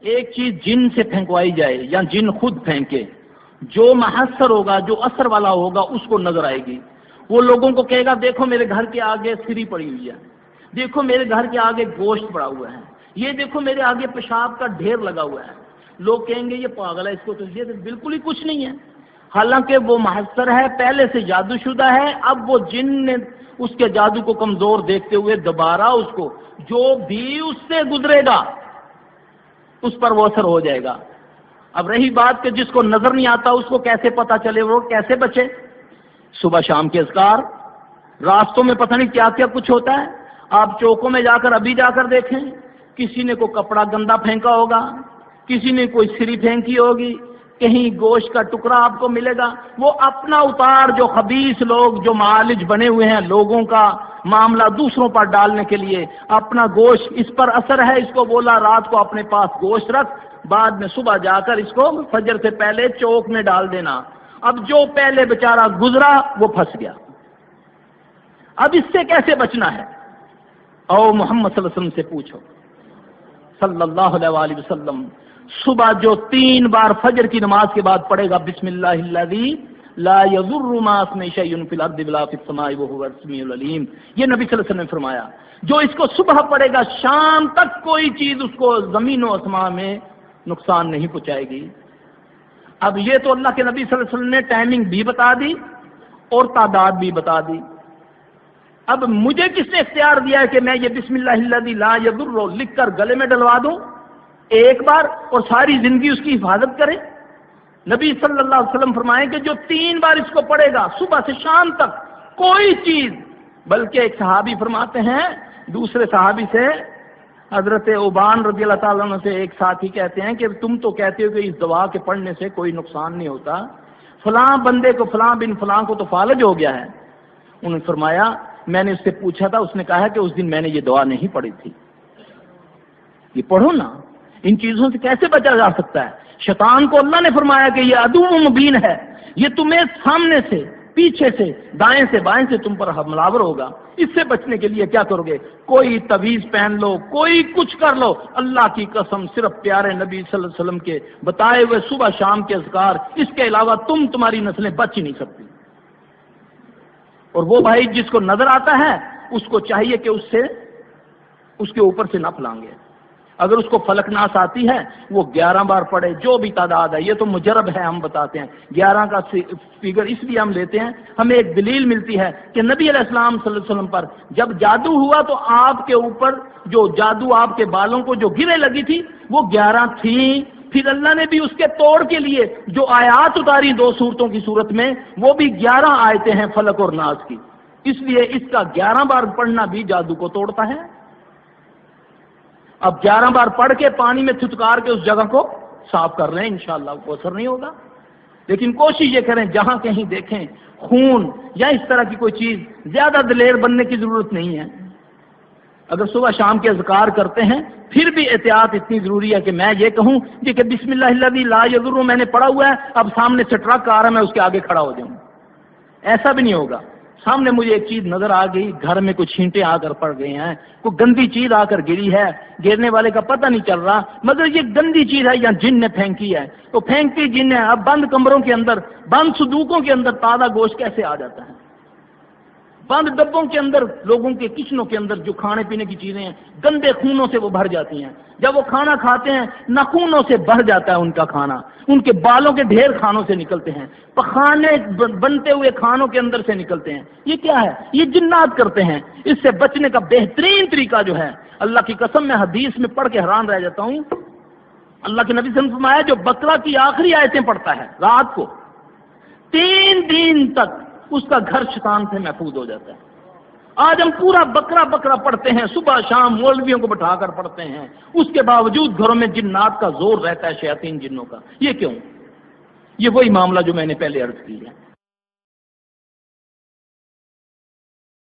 ایک چیز جن سے پھینکوائی جائے یا جن خود پھینکے، جو محسر ہوگا، جو اثر والا ہوگا اس کو نظر آئے گی. وہ لوگوں کو کہے گا دیکھو میرے گھر کے آگے سری پڑی ہوئی ہے، دیکھو میرے گھر کے آگے گوشت پڑا ہوا ہے، یہ دیکھو میرے آگے پیشاب کا ڈھیر لگا ہوا ہے. لوگ کہیں گے یہ پاگل ہے، اس کو تو یہ بالکل ہی کچھ نہیں ہے. حالانکہ وہ محسر ہے، پہلے سے جادو شدہ ہے. اب وہ جن نے اس کے جادو کو کمزور دیکھتے ہوئے دوبارہ اس کو جو بھی اس سے گزرے گا اس پر وہ اثر ہو جائے گا. اب رہی بات کہ جس کو نظر نہیں آتا اس کو کیسے پتا چلے، وہ کیسے بچے؟ صبح شام کے اذکار، راستوں میں پتہ نہیں کیا کیا کچھ ہوتا ہے. آپ چوکوں میں جا کر ابھی جا کر دیکھیں، کسی نے کوئی کپڑا گندا پھینکا ہوگا، کسی نے کوئی سری پھینکی ہوگی، کہیں گوشت کا ٹکڑا آپ کو ملے گا. وہ اپنا اتار، جو خبیث لوگ جو معالج بنے ہوئے ہیں لوگوں کا معاملہ دوسروں پر ڈالنے کے لیے، اپنا گوشت اس پر اثر ہے، اس کو بولا رات کو اپنے پاس گوشت رکھ، بعد میں صبح جا کر اس کو فجر سے پہلے چوک میں ڈال دینا. اب جو پہلے بیچارہ گزرا وہ پھنس گیا. اب اس سے کیسے بچنا ہے؟ او محمد صلی اللہ علیہ وسلم سے پوچھو، صلی اللہ علیہ وآلہ وسلم. صبح جو 3 بار فجر کی نماز کے بعد پڑھے گا بسم اللہ الذی لا یضر مع اسمہ شیء فی الارض ولا فی السماء وهو السمیع العلیم، یہ نبی صلی اللہ علیہ وسلم نے فرمایا. جو اس کو صبح پڑھے گا شام تک کوئی چیز اس کو زمین و آسمان میں نقصان نہیں پہنچائے گی. اب یہ تو اللہ کے نبی صلی اللہ علیہ وسلم نے ٹائمنگ بھی بتا دی اور تعداد بھی بتا دی. اب مجھے کس نے اختیار دیا ہے کہ میں یہ بسم اللہ الذی لا یضر لکھ کر گلے میں ڈلوا دوں ایک بار اور ساری زندگی اس کی حفاظت کرے؟ نبی صلی اللہ علیہ وسلم فرمائیں کہ جو 3 بار اس کو پڑھے گا صبح سے شام تک کوئی چیز، بلکہ ایک صحابی فرماتے ہیں دوسرے صحابی سے، حضرت عبان رضی اللہ تعالیٰ عنہ سے ایک ساتھی کہتے ہیں کہ تم تو کہتے ہو کہ اس دعا کے پڑھنے سے کوئی نقصان نہیں ہوتا، فلاں بندے کو فلاں بن فلاں کو تو فالج ہو گیا ہے. انہوں نے فرمایا میں نے اس سے پوچھا تھا، اس نے کہا کہ اس دن میں نے یہ دعا نہیں پڑھی تھی. یہ پڑھو نا، ان چیزوں سے کیسے بچا جا سکتا ہے؟ شیطان کو اللہ نے فرمایا کہ یہ عدو مبین ہے، یہ تمہیں سامنے سے، پیچھے سے، دائیں سے، بائیں سے تم پر حملہ ہوگا. اس سے بچنے کے لیے کیا کرو گے؟ کوئی تعویذ پہن لو، کوئی کچھ کر لو، اللہ کی قسم صرف پیارے نبی صلی اللہ علیہ وسلم کے بتائے ہوئے صبح شام کے اذکار، اس کے علاوہ تمہاری نسلیں بچ ہی نہیں سکتی. اور وہ بھائی جس کو نظر آتا ہے اس کو چاہیے کہ اس کے اوپر سے نہ پھلانگے. اگر اس کو فلک ناس آتی ہے وہ 11 بار پڑھے، جو بھی تعداد ہے. یہ تو مجرب ہے، ہم بتاتے ہیں 11 کا فگر اس لیے ہم لیتے ہیں، ہمیں ایک دلیل ملتی ہے کہ نبی علیہ السلام صلی اللہ علیہ وسلم پر جب جادو ہوا تو آپ کے اوپر جو جادو آپ کے بالوں کو جو گرے لگی تھی وہ 11 تھیں. پھر اللہ نے بھی اس کے توڑ کے لیے جو آیات اتاری 2 سورتوں کی صورت میں، وہ بھی 11 آیتیں ہیں فلک اور ناس کی. اس لیے اس کا 11 بار پڑھنا بھی جادو کو توڑتا ہے. اب 11 بار پڑھ کے پانی میں تھتکار کے اس جگہ کو صاف کر رہے ہیں، انشاءاللہ کو اثر نہیں ہوگا. لیکن کوشش یہ کریں جہاں کہیں دیکھیں خون یا اس طرح کی کوئی چیز، زیادہ دلیر بننے کی ضرورت نہیں ہے. اگر صبح شام کے اذکار کرتے ہیں پھر بھی احتیاط اتنی ضروری ہے کہ میں یہ کہوں جی کہ بسم اللہ الذی لا یضر میں نے پڑھا ہوا ہے، اب سامنے سے ٹرک آ رہا ہے میں اس کے آگے کھڑا ہو جاؤں. ایسا بھی نہیں ہوگا. سامنے مجھے ایک چیز نظر آ گئی، گھر میں کچھ چھینٹے آ کر پڑ گئے ہیں، کوئی گندی چیز آ کر گری ہے، گرنے والے کا پتہ نہیں چل رہا، مگر یہ گندی چیز ہے یا جن نے پھینکی ہے. تو پھینکتی جن ہے. اب بند کمروں کے اندر، بند صندوقوں کے اندر تازہ گوشت کیسے آ جاتا ہے؟ بند ڈبوں کے اندر، لوگوں کے کچنوں کے اندر جو کھانے پینے کی چیزیں ہیں گندے خونوں سے وہ بھر جاتی ہیں. جب وہ کھانا کھاتے ہیں ناخونوں سے بھر جاتا ہے ان کا کھانا، ان کے بالوں کے ڈھیر کھانوں سے نکلتے ہیں، پخانے بنتے ہوئے کھانوں کے اندر سے نکلتے ہیں. یہ کیا ہے؟ یہ جنات کرتے ہیں. اس سے بچنے کا بہترین طریقہ جو ہے، اللہ کی قسم میں حدیث میں پڑھ کے حیران رہ جاتا ہوں. اللہ کے نبی صلی اللہ علیہ وسلم نے فرمایا جو بقرہ کی آخری آیتیں پڑھتا ہے رات کو 3 دن تک اس کا گھر شیطان سے محفوظ ہو جاتا ہے. آج ہم پورا بکرا پڑھتے ہیں، صبح شام مولویوں کو بٹھا کر پڑھتے ہیں، اس کے باوجود گھروں میں جنات کا زور رہتا ہے، شیاطین جنوں کا. یہ کیوں؟ یہ وہی معاملہ جو میں نے پہلے عرض کی ہے.